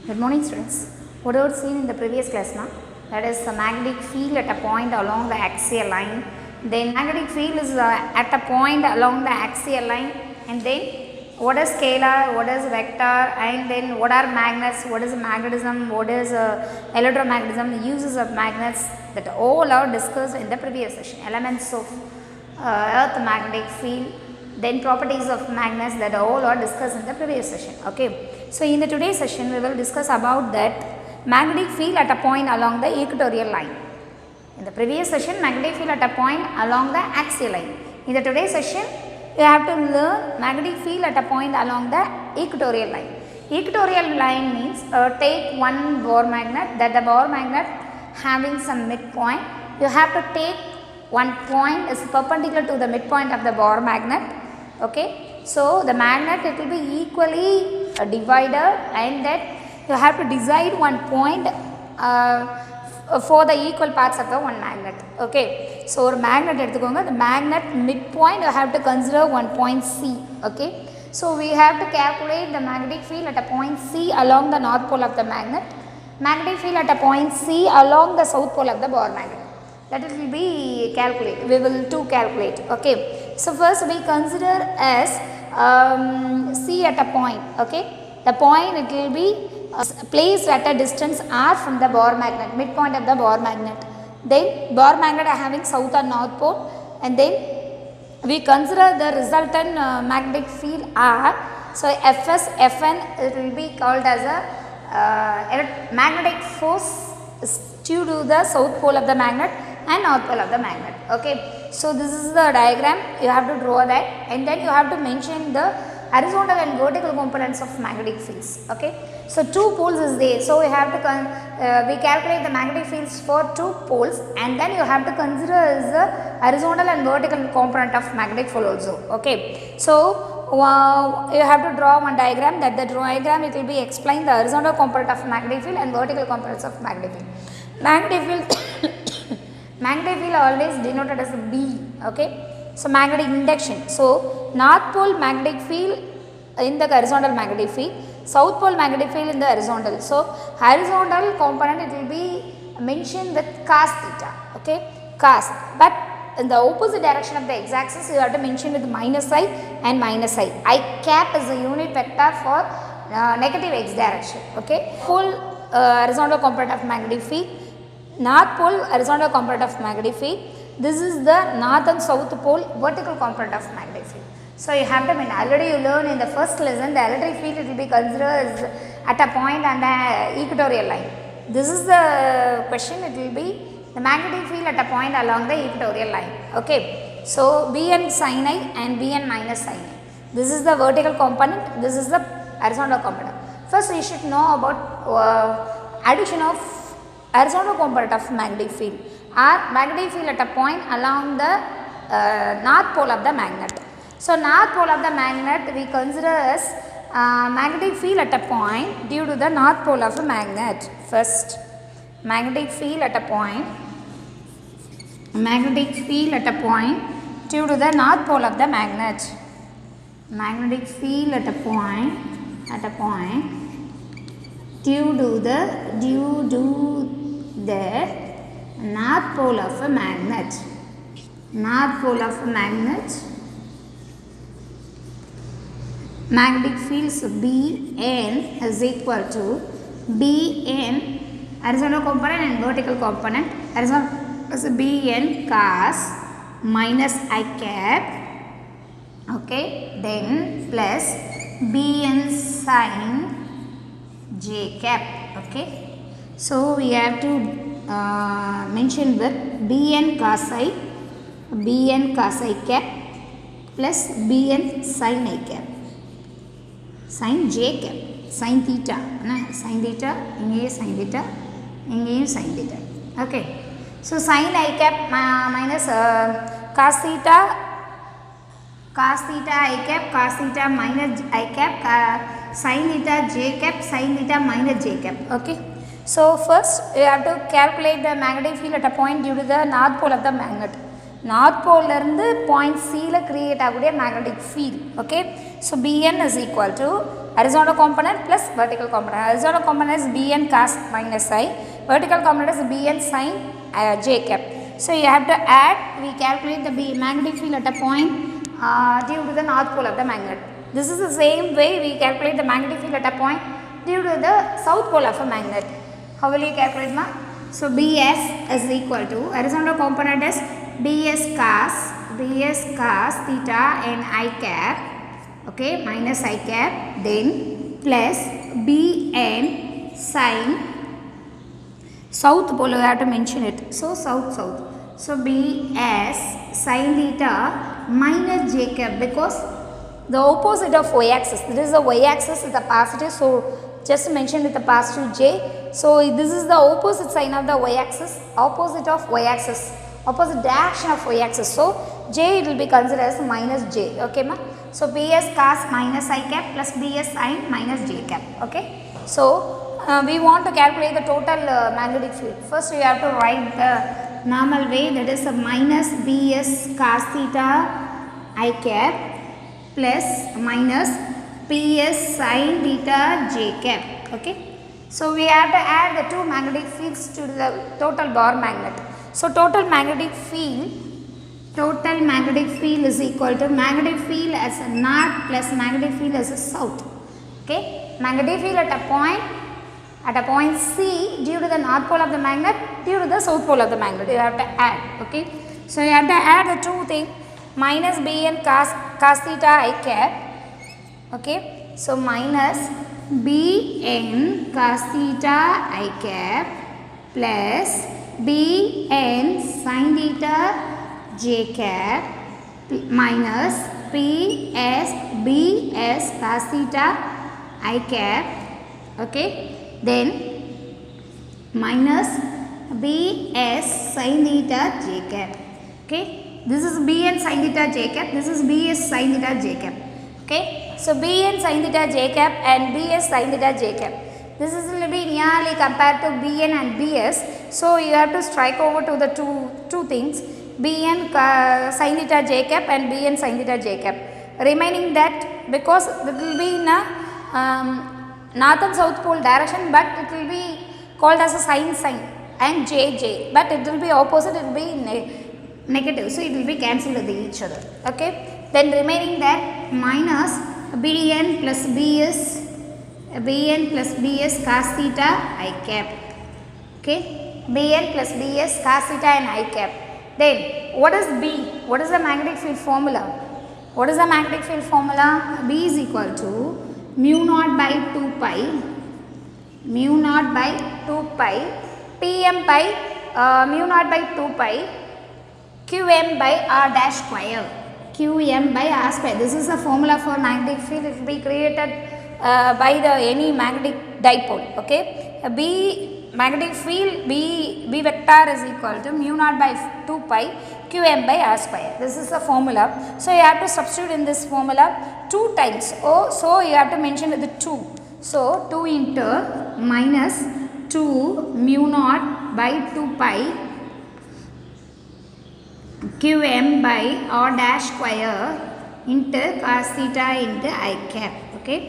Good morning, students. What we seen in the previous class now, that is the magnetic field at a point along the axial line. Then magnetic field is at a point along the axial line, and then what is scalar, what is vector, and then what are magnets, what is magnetism, what is electromagnetism, the uses of magnets, that all are discussed in the previous session. Elements of earth magnetic field, then properties of magnets, that all are discussed in the previous session. Okay. So in the today's session we will discuss about that magnetic field at a point along the equatorial line. In the previous session, magnetic field at a point along the axial line. In the today's session you have to learn magnetic field at a point along the equatorial line. Equatorial line means take one Bohr magnet, that the Bohr magnet having some midpoint. You have to take one point is perpendicular to the midpoint of the Bohr magnet. Okay. So the magnet, it will be equally divided, and that you have to decide one point for the equal parts of the one magnet. Okay. So a magnet the magnet midpoint you have to consider one point C. Okay. So we have to calculate the magnetic field at a point C along the north pole of the magnet, magnetic field at a point C along the south pole of the Bohr magnet. That it will be calculate. We will to calculate. Okay. So first we consider as C at a point. Okay. The point, it will be placed at a distance r from the Bohr magnet, midpoint of the Bohr magnet. Then Bohr magnet are having south and north pole, and then we consider the resultant magnetic field R. So Fs, Fn, it will be called as a magnetic force due to the south pole of the magnet and north pole of the magnet. Okay. So this is the diagram, you have to draw that, and then you have to mention the horizontal and vertical components of magnetic fields. Okay. So two poles is there, so we have to we calculate the magnetic fields for two poles, and then you have to consider as the horizontal and vertical component of magnetic field also. Okay. So you have to draw one diagram, that the diagram it will be explain the horizontal component of magnetic field and vertical components of magnetic field. Magnetic field magnetic field always denoted as B. Okay. So magnetic induction. So north pole magnetic field in the horizontal magnetic field, south pole magnetic field in the horizontal. So horizontal component it will be mentioned with cos theta. Okay. Cos. But in the opposite direction of the x-axis you have to mention with minus I and minus I. I cap is a unit vector for negative x direction. Okay. Pole horizontal component of magnetic field, north pole horizontal component of magnetic field. This is the north and south pole vertical component of magnetic field. So you have to mean, already you learn in the first lesson the electric field it will be considered as at a point on the equatorial line. This is the question, it will be the magnetic field at a point along the equatorial line. Okay. So Bn sin I and Bn minus sin I. This is the vertical component, this is the horizontal component. First you should know about addition of horizontal component of magnetic field or magnetic field at a point along the north pole of the magnet. So north pole of the magnet we consider as magnetic field at a point due to the north pole of a magnet. First, magnetic field at a point, magnetic field at a point due to the north pole of the magnet. Magnetic field at a point due to the north pole of a magnet. North pole of a magnet. Magnetic fields Bn is equal to Bn horizontal component and vertical component. Horizontal is Bn cos minus I cap. Okay. Then plus Bn sin j cap. Okay. So we have to mention with Bn cos I cap plus Bn sin I cap, sin j cap, sin theta, sin theta, inge sin theta, inge sin theta. Okay. So sin I cap minus cos theta I cap, cos theta minus I cap, sin theta j cap, sin theta minus j cap. Okay. So first you have to calculate the magnetic field at a point due to the north pole of the magnet. North pole இருந்து point C ல create ஆகக்கூடிய magnetic field. Okay. So Bn is equal to horizontal component plus vertical component. Horizontal component is bn cos minus I, vertical component is bn sin j cap. So you have to add, we calculate the magnetic field at a point due to the north pole of the magnet. This is the same way we calculate the magnetic field at a point due to the south pole of a magnet. How will you calculate, ma? So Bs is equal to, horizontal component is Bs cos theta and I cap, okay, minus I cap, then plus Bn sin south pole, you have to mention it. So south. So Bs sin theta minus j cap, because the opposite of y axis, this is the y axis is the positive, so just mention with the positive j. So this is the opposite sign of the y axis, opposite direction of y axis. So j it will be considered as minus j. Okay, ma? So Bs cos minus I cap plus Bs sin minus j cap. Okay. So we want to calculate the total magnetic field. First we have to write the normal way, that is a minus Bs cos theta I cap plus minus Ps sin theta j cap. Okay. So we have to add the two magnetic fields to the total bar magnet. So total magnetic field is equal to magnetic field as a north plus magnetic field as a south. Okay. Magnetic field at a point C due to the north pole of the magnet, due to the south pole of the magnet, you have to add. Okay. So you have to add the two things, minus Bn cos theta I cap. Okay. So minus Bn cos theta I cap plus Bn sin theta j cap minus Bs cos theta I cap. Okay. Then minus Bs sin theta j cap. Okay. This is Bn sin theta j cap, this is Bs sin theta j cap. Okay. So Bn sin theta j cap and Bs sin theta j cap. This is will be nearly compared to Bn and Bs. So you have to strike over to the two things, Bn sin theta j cap and Bn sin theta j cap. Remaining that, because it will be in a north and south pole direction, but it will be called as a sign and j, but it will be opposite, it will be negative. So it will be cancelled with each other. Okay. Then remaining that minus Bn plus Bs cos theta I cap. Okay. Bn plus Bs cos theta and I cap. Then what is B? What is the magnetic field formula? B is equal to mu naught by 2 pi Pm by mu naught by 2 pi Qm by r dash square. This is the formula for magnetic field. It will be created by any magnetic dipole. Okay. Magnetic field B vector is equal to mu naught by 2 pi Qm by r square. This is the formula. So you have to substitute in this formula 2 times. So you have to mention the 2. So 2 into minus 2 mu naught by 2 pi Qm by r dash square into cos theta into I cap. Okay.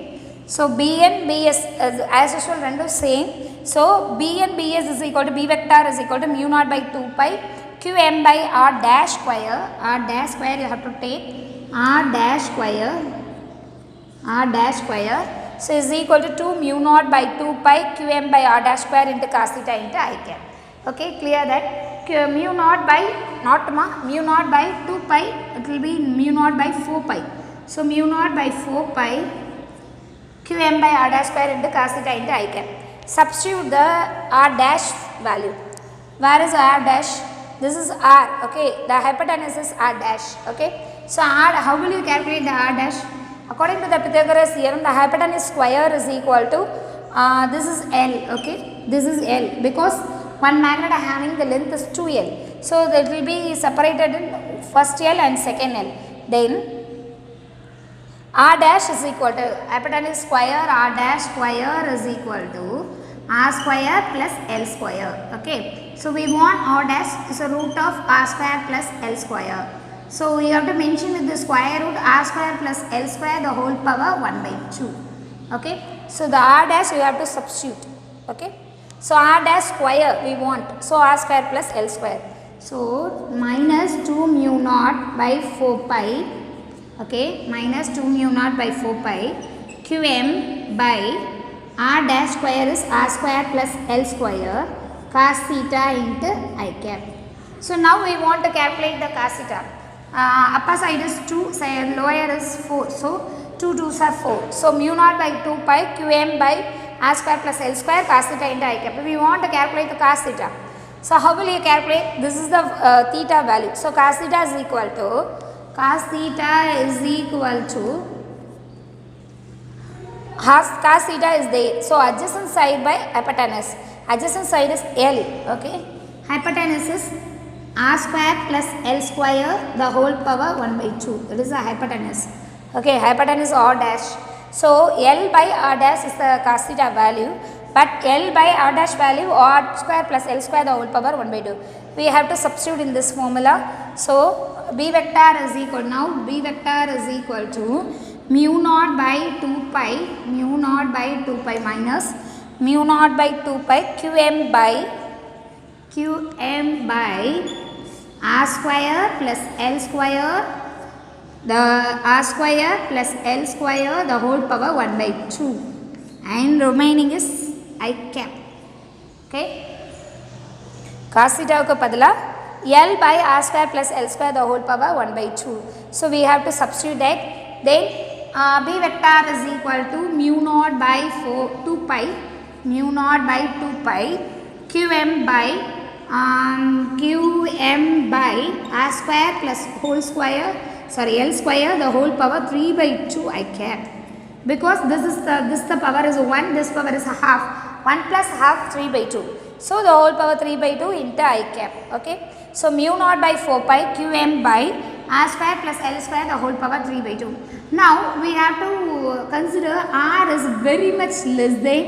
So Bn Bs as usual rendu same. So Bn Bs is equal to B vector is equal to mu naught by 2 pi Qm by r dash square. You have to take r dash square. So is equal to 2 mu naught by 2 pi Qm by r dash square into cos theta into I cap. Okay, clear that? Mu naught by 2 pi, it will be mu naught by 4 pi. So mu naught by 4 pi Qm by r dash square into cos theta into I cap. Substitute the r dash value. Where is r dash? This is r. Okay, the hypotenuse is r dash. Okay, so r, how will you calculate the r dash? According to the Pythagoras theorem, the hypotenuse square is equal to this is L. Okay, this is L, because one magnet having the length is 2L. So that will be separated in first L and second L. Then r dash is equal to hypotenuse square, r dash square is equal to r square plus L square. Okay. So we want r dash is a root of r square plus L square. So you have to mention with the square root r square plus L square the whole power 1 by 2. Okay, so the r dash we have to substitute. Okay, so r dash square we want, so r square plus l square, so minus 2 mu naught by 4 pi. Okay, minus 2 mu naught by 4 pi qm by r dash square is r square plus l square cos theta into I cap. So now we want to calculate the cos theta. Upper side is 2, lower is 4, so 2 2s are 4. So mu naught by 2 pi qm by r square plus l square cos theta into I cap. We want to calculate the cos theta. So how will you calculate? This is the theta value. So cos theta is equal to cos theta is there. So adjacent side by hypotenuse. Adjacent side is L. Okay. Hypotenuse is r square plus L square the whole power 1 by 2. That is the hypotenuse. Okay. Hypotenuse r dash. So L by r dash is the cos theta value. But L by r dash value r square plus L square the whole power 1 by 2. We have to substitute in this formula. So B vector is equal, now B vector is equal to mu naught by 2 pi minus mu naught by 2 pi qm by r square plus L square, the r square plus L square the whole power 1 by 2, and remaining is I cap. Okay, cos theta को बदला L by r square plus L square the whole power 1 by 2. So we have to substitute that. Then B vector is equal to mu naught by 2 pi qm by r square plus whole square, sorry, L square the whole power 3 by 2 I cap. Because the power is 1, this power is half. 1 plus half 3 by 2. So the whole power 3 by 2 into I cap. Okay. So mu naught by 4 pi qm by r square plus L square the whole power 3 by 2. Now we have to consider r is very much less than,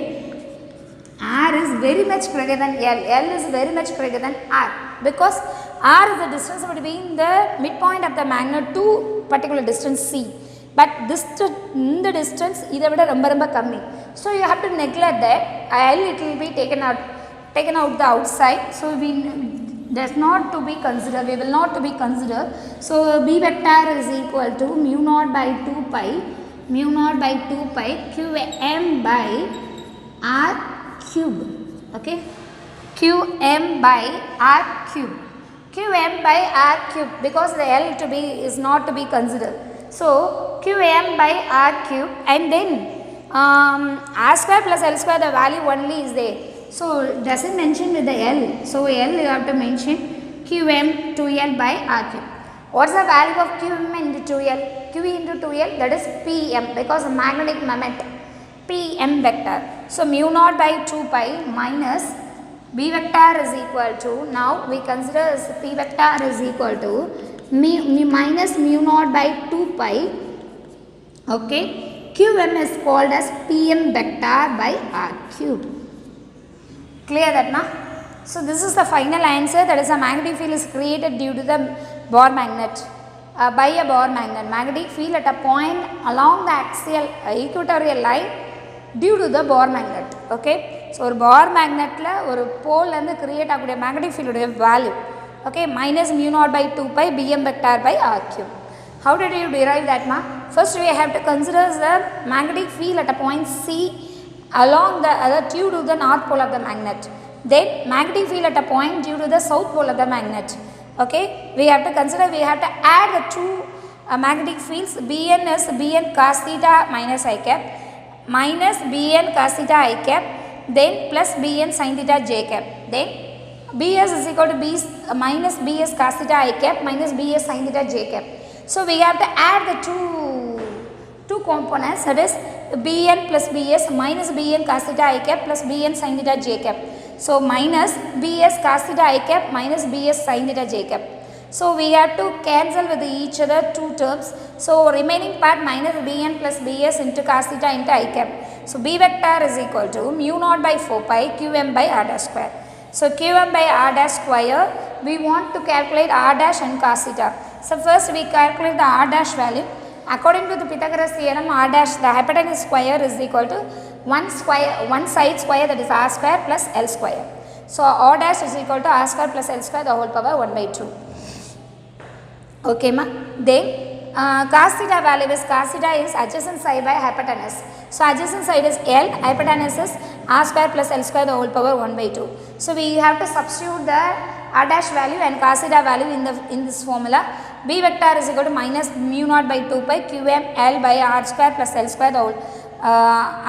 r is very much greater than L. L is very much greater than r, because r is the distance between the midpoint of the magnet to particular distance c. But this the distance either romba kammi. So you have to neglect that. L it will be taken out the outside. So we does not to be considered. We will not to be considered. So B vector is equal to mu naught by 2 pi qm by r cube. Okay, qm by r cube. Qm by r cube, because the L to be is not to be considered. So qm by r cube, and then r square plus L square the value only is there. So doesn't mention with the L. So L you have to mention qm 2L by r cube. What's the value of qm into 2L? Q into 2L, that is pm, because of magnetic moment, pm vector. So mu naught by 2 pi minus B vector is equal to, now we consider as P vector is equal to minus mu naught by 2 pi. Okay, qm is called as pm vector by r cube. Clear that now? So this is the final answer, that is a magnetic field is created due to the Bohr magnet, by a Bohr magnet. Magnetic field at a point along the axial equatorial line due to the Bohr magnet. Okay, so ஒரு Bohr magnetல ஒரு pole வந்து create ஆகக்கூடிய magnetic field உடைய value. Okay, minus mu naught by 2 pi bm vector by r cube. How did you derive that, ma? First we have to consider the magnetic field at a point C along the due to the north pole of the magnet. Then magnetic field at a point due to the south pole of the magnet. Okay, we have to consider, we have to add the two magnetic fields. Bn is Bn cos theta minus I cap minus Bn cos theta I cap, then plus Bn sin theta j cap. Then Bs is equal to minus Bs cos theta I cap minus Bs sin theta j cap. So we have to add the two components, that is Bn plus Bs minus Bn cos theta I cap plus Bn sin theta j cap. So minus Bs cos theta I cap minus Bs sin theta j cap. So we have to cancel with each other two terms. So remaining part minus Bn plus Bs into cos theta into I cap. So B vector is equal to mu naught by 4 pi qm by r dash square. So qm by r dash square, we want to calculate r dash and cos theta. So first we calculate the r dash value. according to the Pythagoras theorem, r dash, the hypotenuse square is equal to one side square, that is r square plus l square. So r dash is equal to r square plus l square the whole power 1 by 2. Okay ma. Then cos theta value is, cos theta is adjacent side by hypotenuse. So adjacent side is L, hypotenuse is r square plus L square the whole power 1 by 2. So we have to substitute the r dash value and cos theta value in this formula. B vector is equal to minus mu naught by 2 pi qm L by r square plus L square the whole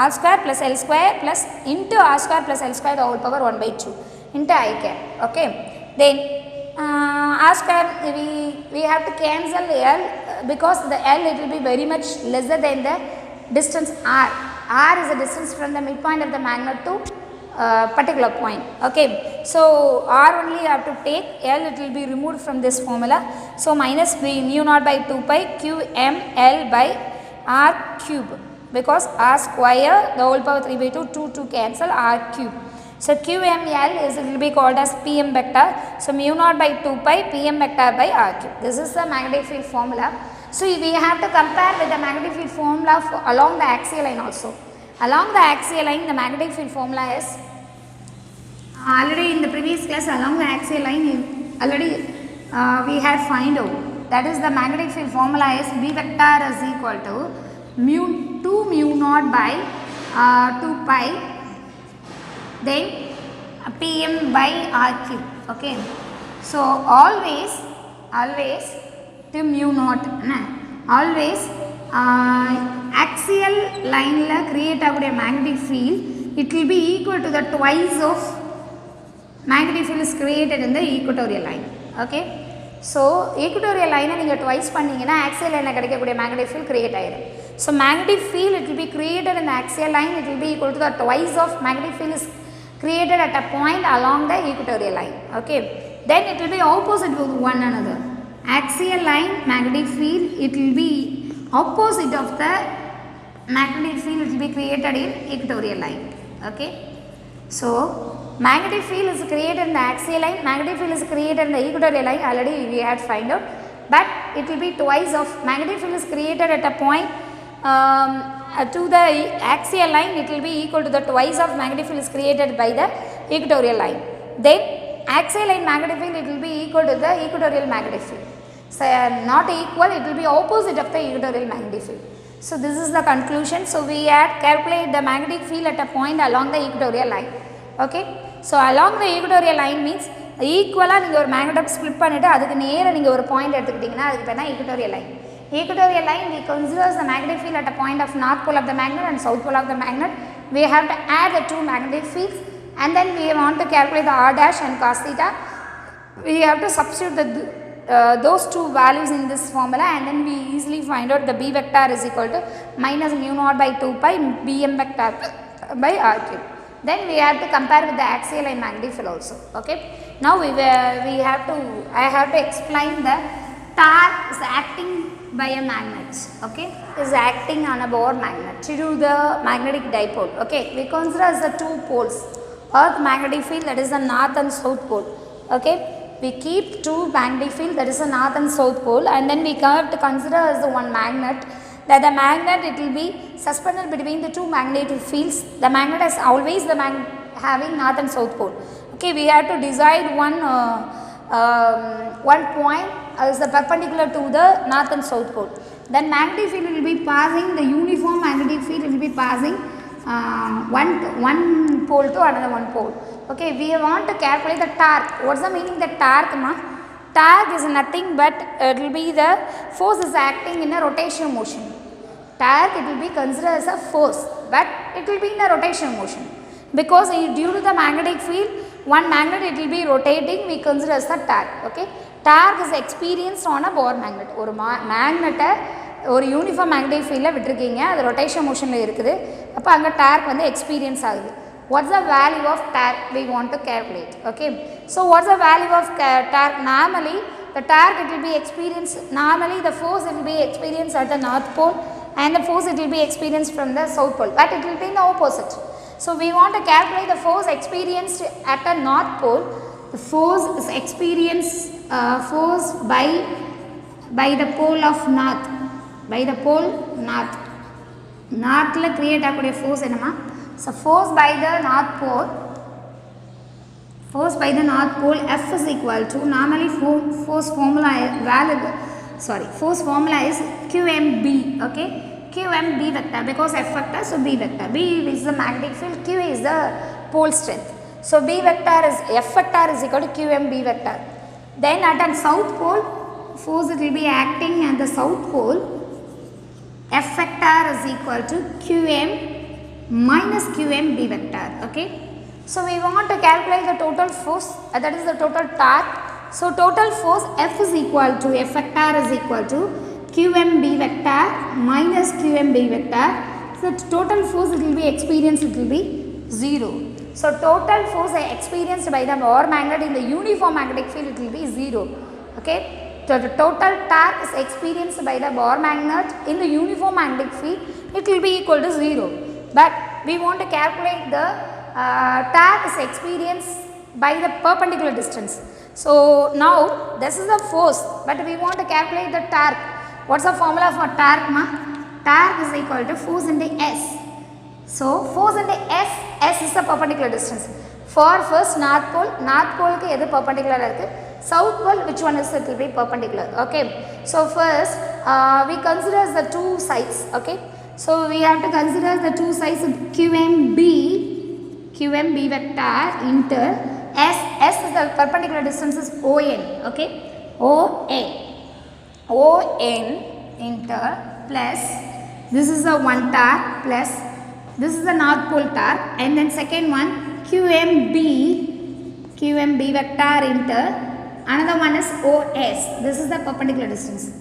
r square plus L square plus into r square plus L square the whole power 1 by 2 into I cap. Okay. Then r square we have to cancel L because the L it will be very much lesser than the distance r. R is the distance from the midpoint of the magnet to particular point. Okay. So r only you have to take, L it will be removed from this formula. So minus b mu naught by 2 pi q m L by r cube, because r square the whole power 3 by 2 cancel r cube. So QML is, it will be called as PM vector. So mu naught by 2 pi PM vector by r cube. This is the magnetic field formula. So we have to compare with the magnetic field formula along the axial line also. Along the axial line, the magnetic field formula is already in the previous class. Along the axial line already we had find out. That is the magnetic field formula is B vector is equal to mu naught by 2 pi then Pm by r cube. Okay. So always to mu naught always axial line la create agudya magnetic field, it will be equal to the twice of magnetic field is created in the equatorial line. Okay. So equatorial line நீங்க twice பண்ணீங்கன்னா axial line கிடைக்கக்கூடிய magnetic field create ஆயிடும். So magnetic field it will be created in the axial line, it will be equal to the twice of magnetic field is created at a point along the equatorial line. Okay. Then it will be opposite with one another. Axial line magnetic field, it will be opposite of the magnetic field, it will be created in equatorial line. Okay. So magnetic field is created in the axial line, magnetic field is created in the equatorial line, already we had find out, but it will be twice of magnetic field is created at a point to the axial line, it will be equal to the twice of magnetic field is created by the equatorial line. Then axial line magnetic field, it will be equal to the equatorial magnetic field. So not equal, it will be opposite of the equatorial magnetic field. So this is the conclusion. So we had calculate the magnetic field at a point along the equatorial line. Okay. So along the equatorial line means equal நீங்க ஒரு magnet split பண்ணிட்டு அதுக்கு நேரா நீங்க ஒரு point எடுத்துக்கிட்டீங்கன்னா அதுக்கு பேர் தான் equatorial line. Equatorial line we considers the magnetic field at a point of north pole of the magnet and south pole of the magnet. We have to add the two magnetic fields and then we want to calculate the r dash and cos theta. We have to substitute those two values in this formula and then we easily find out the B vector is equal to minus mu naught by 2 pi Bm vector by r cube. Then we have to compare with the axial line magnetic field also. Okay. Now I have to explain the torque is acting by a magnet. Okay. Is acting on a Bohr magnet to do the magnetic dipole. Okay. We consider as the two poles. Earth magnetic field, that is the north and south pole. Okay. We keep two magnetic field, that is the north and south pole, and then we have to consider as the one magnet, that the magnet it will be suspended between the two magnetic fields. The magnet is always the magnet having north and south pole. Okay, we have to decide one point as the perpendicular to the north and south pole. Then magnetic field will be passing, the uniform magnetic field will be passing one pole to another one pole. Okay, we want to calculate the torque. What's the meaning of the torque ma? Torque is nothing but it will be the force is acting in a rotational motion. Torque it will be considered as a force, but it will be in a rotational motion because due to the magnetic field, one magnet it will be rotating, we consider as the torque. Okay, torque is experienced on a Bohr magnet. ஒரு magnet ஒரு uniform magnetic ஃபீல்டில் விட்டுருக்கீங்க, அது rotation மோஷனில் இருக்குது, அப்போ அங்கே dark வந்து experience ஆகுது. What's the value of torque we want to calculate? Okay. So what's the value of torque? Normally the torque it will be experienced, normally the force it will be experienced at the north pole and the force it will be experienced from the south pole, but it will be in the opposite. So we want to calculate the force experienced at the north pole. The force is experienced force by the pole of north. by the pole north. North la create ஆகக்கூடிய force என்னமா? So force by the north pole, F is equal to, normally force formula is QMB, okay, QMB vector, because F vector, so B vector. B is the magnetic field, Q is the pole strength. So B vector is, F vector is equal to QMB vector. Then at the south pole, force it will be acting at the south pole, F vector is equal to QM minus QMB vector, okay. So we want to calculate the total force, that is the total torque. So total force F is equal to, F vector is equal to QMB vector minus QMB vector. So total force it will be experienced, it will be 0. So total force experienced by the Bohr magnet in the uniform magnetic field, it will be 0, okay. So the total torque is experienced by the Bohr magnet in the uniform magnetic field, it will be equal to 0. But we want to calculate the torque is experienced by the perpendicular distance. So now this is the force, but we want to calculate the torque. What's the formula for torque, ma? Torque is equal to force into S. So force into S, S is the perpendicular distance. For first north pole ku edu perpendicular irukku, south pole which one is, it will be perpendicular, okay. So first we consider the two sides, okay. So we have to consider the two sides of QMB vector into S is the perpendicular distance is ON, okay, ON into plus, this is the one torque plus, this is the north pole torque, and then second one QMB vector into, another one is OS, this is the perpendicular distance.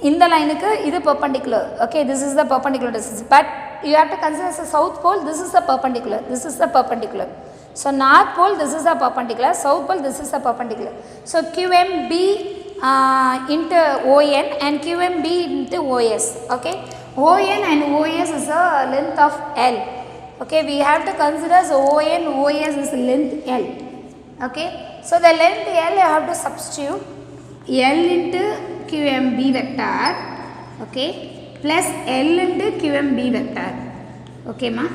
In the line ku idu perpendicular, okay, this is the perpendicular distance, but you have to consider the south pole, this is the perpendicular, this is the perpendicular. So north pole, this is the perpendicular, south pole, this is the perpendicular. So QMB into ON and QMB into OS, okay. ON and OS is the length of L, okay. We have to consider so ON, OS is length L, okay. So the length L you have to substitute L into QMB vector, okay, plus L into QMB vector, okay ma.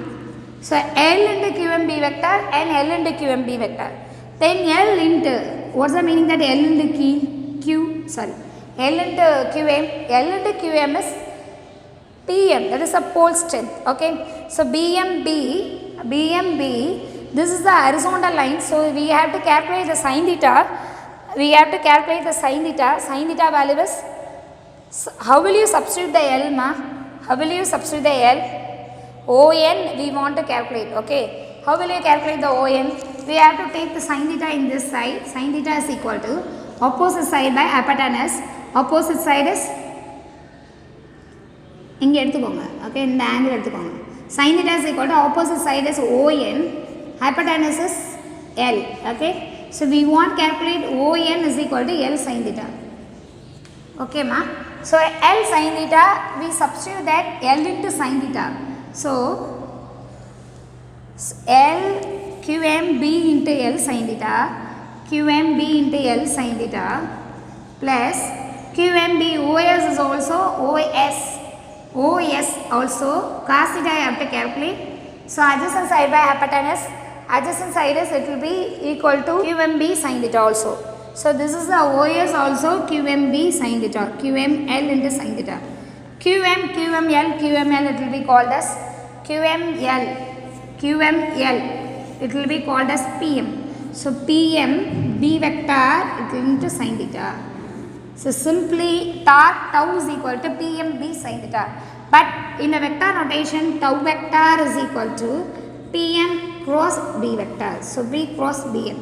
So L into QMB vector and L into QMB vector. Then L into, what's the meaning that L into L into QM is PM, that is a pole strength, okay. So BMB, this is the horizontal line, so we have to calculate the sin theta. Sin theta value is, how will you substitute the L, ma? How will you substitute the L? ON we want to calculate, okay. How will you calculate the ON? We have to take the sin theta in this side. Sin theta is equal to opposite side by hypotenuse. Opposite side is inge eduthukkonga, okay, in the angle eduthukkonga. Sin theta is equal to opposite side is ON, hypotenuse is L, okay. So we want to calculate ON is equal to L sin theta, okay ma. So L sin theta, we substitute that L into sin theta. So L QMB into L sin theta, QMB into L sin theta plus QMB OS is also OS also cos theta I have to calculate. So adjacent side by hypotenuse, adjacent side is, it will be equal to QMB sin theta also. So this is the OS also QMB sin theta, QML into sin theta. QML, it will be called as QML, it will be called as PM. So PM B vector, it will into sin theta. So simply torque tau is equal to PM B sin theta. But in a vector notation, tau vector is equal to PM cross B vector. So B cross BM.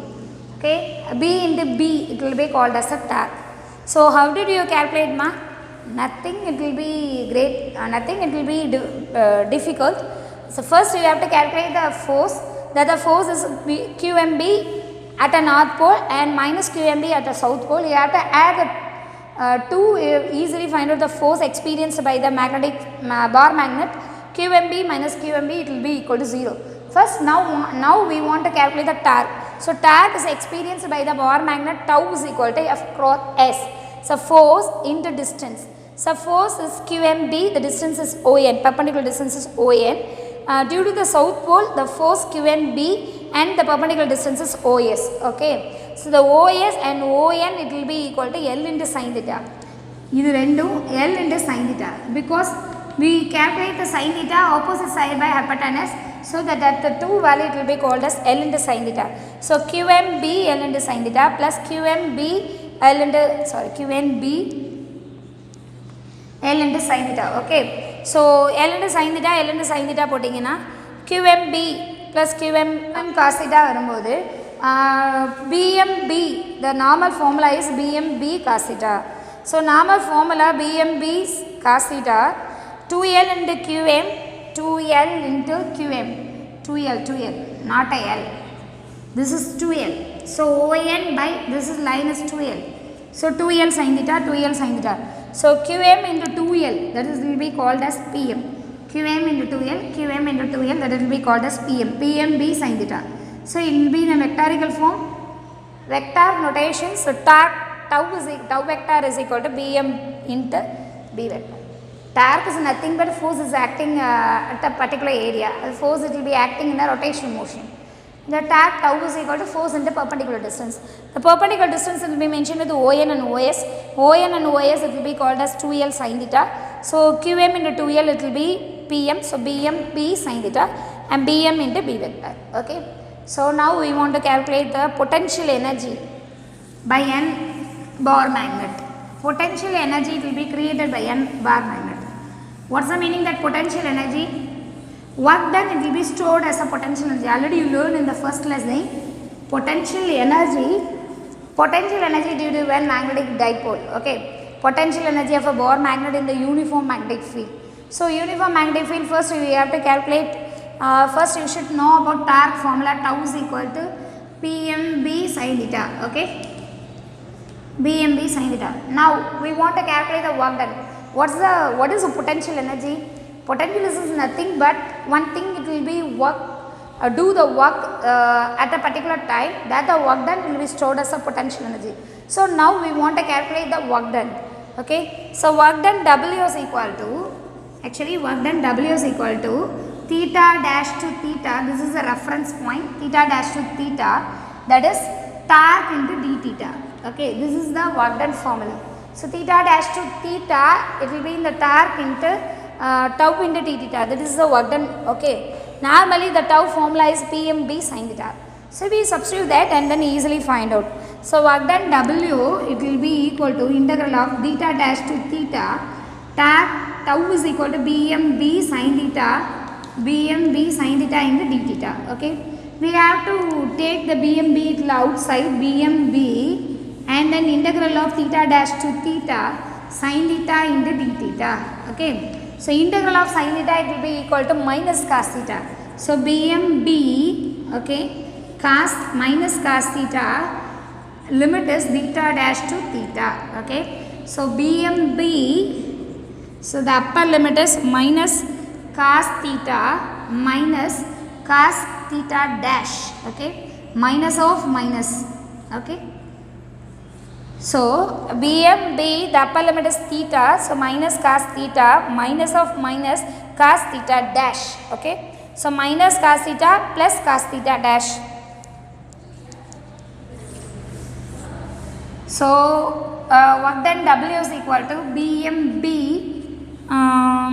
Okay, B into B, it will be called as a torque. So how did you calculate, ma? Nothing, it will be great, nothing, it will be difficult. So first you have to calculate the force, that the force is QMB at a north pole and minus QMB at a south pole. You have to add the two, easily find out the force experienced by the magnetic Bohr magnet. QMB minus QMB, it will be equal to 0. First now we want to calculate the torque. So torque is experienced by the Bohr magnet, tau is equal to F cross S. So force into distance. So force is QMB, the distance is ON, perpendicular distance is ON. Due to the south pole, the force QNB and the perpendicular distance is OS. Okay. So the OS and ON, it will be equal to L into sin theta. This is L into sin theta, because we calculate the sin theta opposite side by hypotenuse, so that at the two value it will be called as L into sin theta. So QMB L into sin theta plus QMB L into sin theta. Okay. So L into sin theta pottingina QMB plus QM cos theta varumbodhu BMB, the normal formula is BMB cos theta. So normal formula BMB cos theta 2L into QM, 2L into QM, 2L, not a L. This is 2L. So ON by this is line is 2L. So 2L sin theta. So QM into 2L, that is will be called as PM. QM into 2L, that will be called as PM. PMB sin theta. So it will be in a vectorical form. Vector notation. So tau vector is equal to BM into B vector. Torque is nothing but force is acting at a particular area. Force it will be acting in a rotational motion. The torque tau is equal to force into perpendicular distance. The perpendicular distance will be mentioned with ON and OS. ON and OS it will be called as 2L sin theta. So QM into 2L it will be PM. So BM B sin theta and BM into B vector. Okay. So now we want to calculate the potential energy by N bar magnet. Potential energy will be created by N bar magnet. What's the meaning that potential energy? Work done, it will be stored as a potential energy. Already you learned in the first lesson. Potential energy due to one magnetic dipole. Okay. Potential energy of a bar magnet in the uniform magnetic field. So uniform magnetic field, first we have to calculate. First you should know about torque formula. Tau is equal to PMB sin theta. Okay. BMB sin theta. Now we want to calculate the work done. What is the potential energy? Potential is nothing but one thing, it will be work, do the work at a particular time, that the work done will be stored as a potential energy. So now we want to calculate the work done. Okay. So work done W is equal to theta dash to theta. This is a reference point, theta dash to theta, that is torque into d theta. Okay. This is the work done formula. So theta dash to theta, it will be in the torque into tau into d theta, that is the work done. Okay. Normally the tau formula is PMB sin theta. So we substitute that and then easily find out. So work done W, it will be equal to integral of theta dash to theta, tau is equal to BMB sin theta into d theta. Okay. We have to take the BMB outside, BMB, and then integral of theta dash to theta sin theta into d theta. Okay. So integral of sin theta, it will be equal to minus cos theta. So BMB, okay, minus cos theta, limit is theta dash to theta. Okay. So BMB, so the upper limit is minus cos theta dash. Okay. Minus of minus. Okay. So BMB, the upper limit is theta, so minus cos theta, minus of minus cos theta dash. Okay. So minus cos theta plus cos theta dash. So work done W is equal to BMB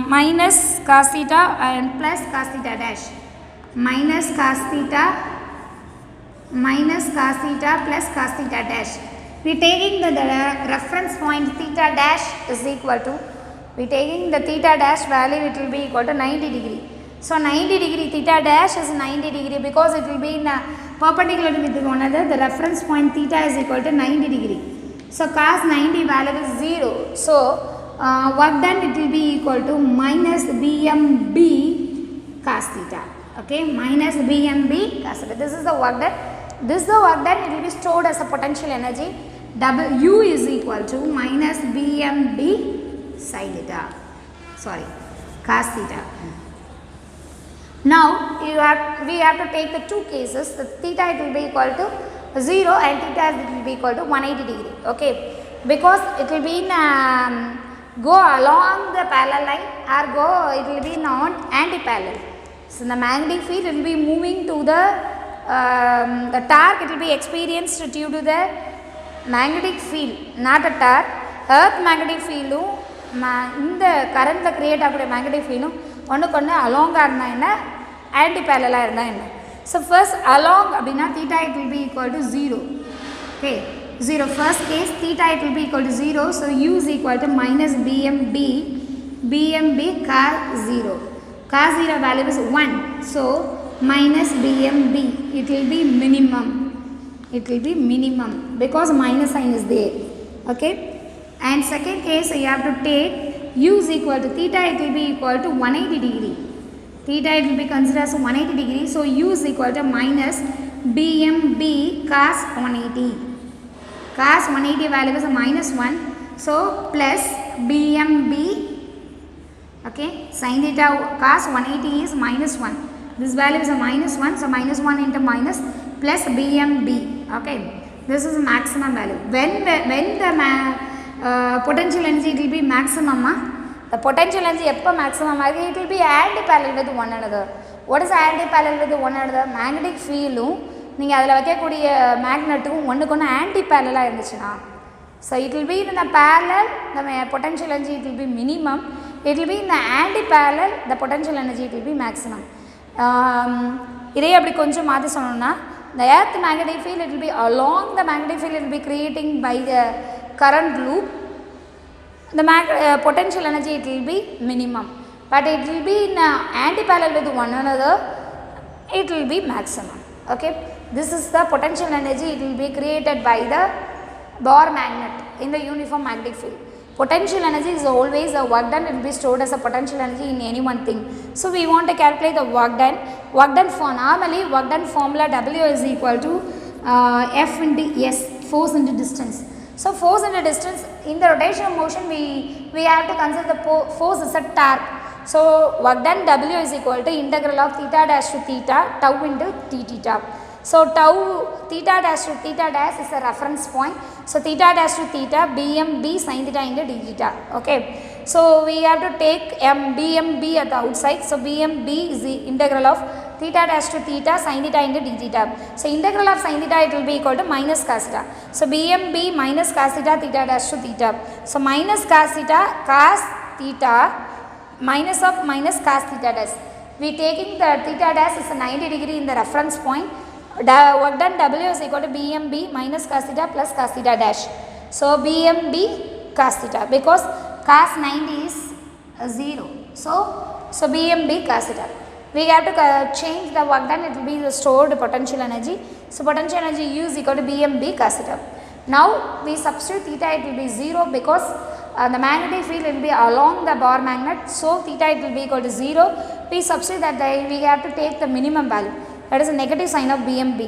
minus cos theta and plus cos theta dash. Minus cos theta plus cos theta dash. We taking the reference point theta dash is equal to, we taking the theta dash value, it will be equal to 90 degree. So 90 degree, theta dash is 90 degree because it will be in a perpendicular with one another. The reference point theta is equal to 90 degree. So cos 90 value is 0. So work done, it will be equal to minus BMB cos theta. Okay, minus BMB cos theta. This is the work done. This is the work done, it will be stored as a potential energy. W is equal to minus BMB sin theta, cos theta. Now we have to take the two cases. The theta it will be equal to 0 and theta it will be equal to 180 degree. Okay, because it will be in go along the parallel line or go, it will be not anti-parallel. So the magnetic field will be moving to the torque, it will be experienced due to the magnetic field, not a torque. Earth magnetic field இந்த கரண்ட்டில் create ஆகக்கூடிய magnetic ஃபீல்டும் ஒன்றுக்கு ஒன்று அலாங்காக இருந்தால் என்ன, anti பேரலாக இருந்தால் என்ன. ஸோ ஃபர்ஸ்ட் அலாங் அப்படின்னா theta it will be equal to 0. Okay, 0. First case theta it will be equal to 0. So u is equal to minus BMB cos 0. Cos 0 value is 1. So minus BMB, it will be minimum. It will be minimum because minus sign is there. Okay. And second case you have to take u is equal to theta, it will be equal to 180 degree. Theta it will be considered as 180 degree. So u is equal to minus BMB cos 180. Cos 180 value is minus 1. So plus BMB, okay, sin theta cos 180 is minus 1. This value is a minus 1. So minus 1 into minus plus BMB. Okay, this is maximum value. When the potential energy it will be maximum, the potential energy எப்போ maximum ஆகுது, it will be anti-parallel with one another. What is anti-parallel with one another? Magnetic field நீங்கள் அதில் வைக்கக்கூடிய மேக்னெட்டும் ஒன்றுக்கு ஒன்று anti பேரலாக இருந்துச்சுன்னா, so it will be in the parallel the potential energy it will be minimum, it will be in the anti parallel the potential energy it will be maximum. இதே அப்படி கொஞ்சம் மாற்றி சொன்னோம்னா, the earth magnetic field it will be along the magnetic field it will be creating by the current loop, the potential energy it will be minimum, but it will be in anti-parallel with one another, it will be maximum. Okay, this is the potential energy it will be created by the Bohr magnet in the uniform magnetic field. Potential energy is always a work done, it will be stored as a potential energy in any one thing. So we want to calculate the work done. Work done for normally work done formula W is equal to F into S, force into distance. So force into distance, in the rotational motion we have to consider the force is a torque. So work done W is equal to integral of theta dash to theta tau into t theta. So tau theta dash to theta dash is a reference point. So theta dash to theta BMB sin theta into d theta. Okay. So we have to take BMB at the outside. So BMB is the integral of theta dash to theta sin theta into d theta. So integral of sin theta it will be equal to minus cos theta. So BMB minus cos theta theta dash to theta. So minus cos theta minus of minus cos theta dash. We taking the theta dash is a 90 degree in the reference point. Work done W is equal to BMB minus cos theta plus cos theta dash. So BMB cos theta because cos 90 is 0. So BMB cos theta. We have to change the work done, it will be the stored potential energy. So potential energy U is equal to BMB cos theta. Now we substitute theta, it will be 0 because the magnetic field will be along the Bohr magnet. So theta it will be equal to 0. We substitute that we have to take the minimum value, that is a negative sign of BMB.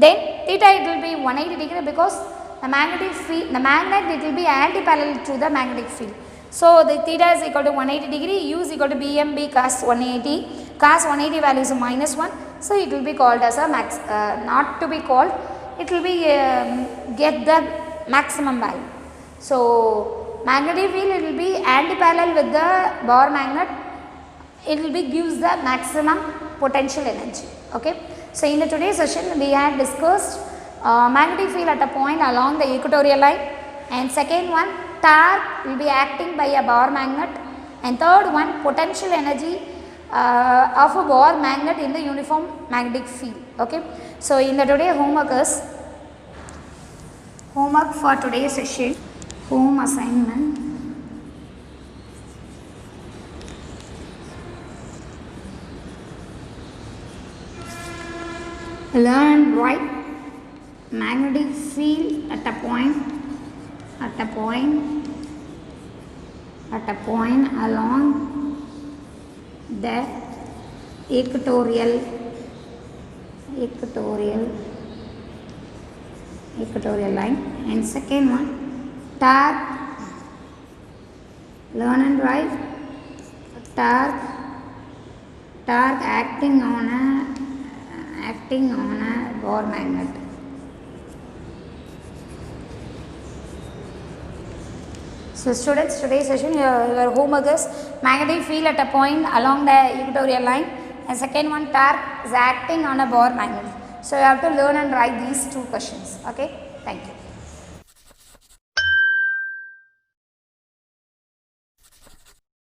Then theta it will be 180 degree because the magnetic field, the magnet it will be anti-parallel to the magnetic field. So the theta is equal to 180 degree, U is equal to BMB cos 180. Cos 180 value is minus 1. So it will be called as a max, not to be called, it will be get the maximum value. So magnetic field it will be anti-parallel with the Bohr magnet, it will be gives the maximum potential energy. Okay. So in the today's session we had discussed magnetic field at a point along the equatorial line, and second one torque will be acting by a Bohr magnet, and third one potential energy of a Bohr magnet in the uniform magnetic field. Okay. So in the today homework for today's session, home assignment. Learn and write magnetic field at a point along the equatorial line, and second one torque. Learn and write torque acting on a Bohr magnet. So students, today's session, your homework is magnetic field at a point along the equatorial line, and second one, torque is acting on a bar magnet. So you have to learn and write these two questions. Okay, thank you.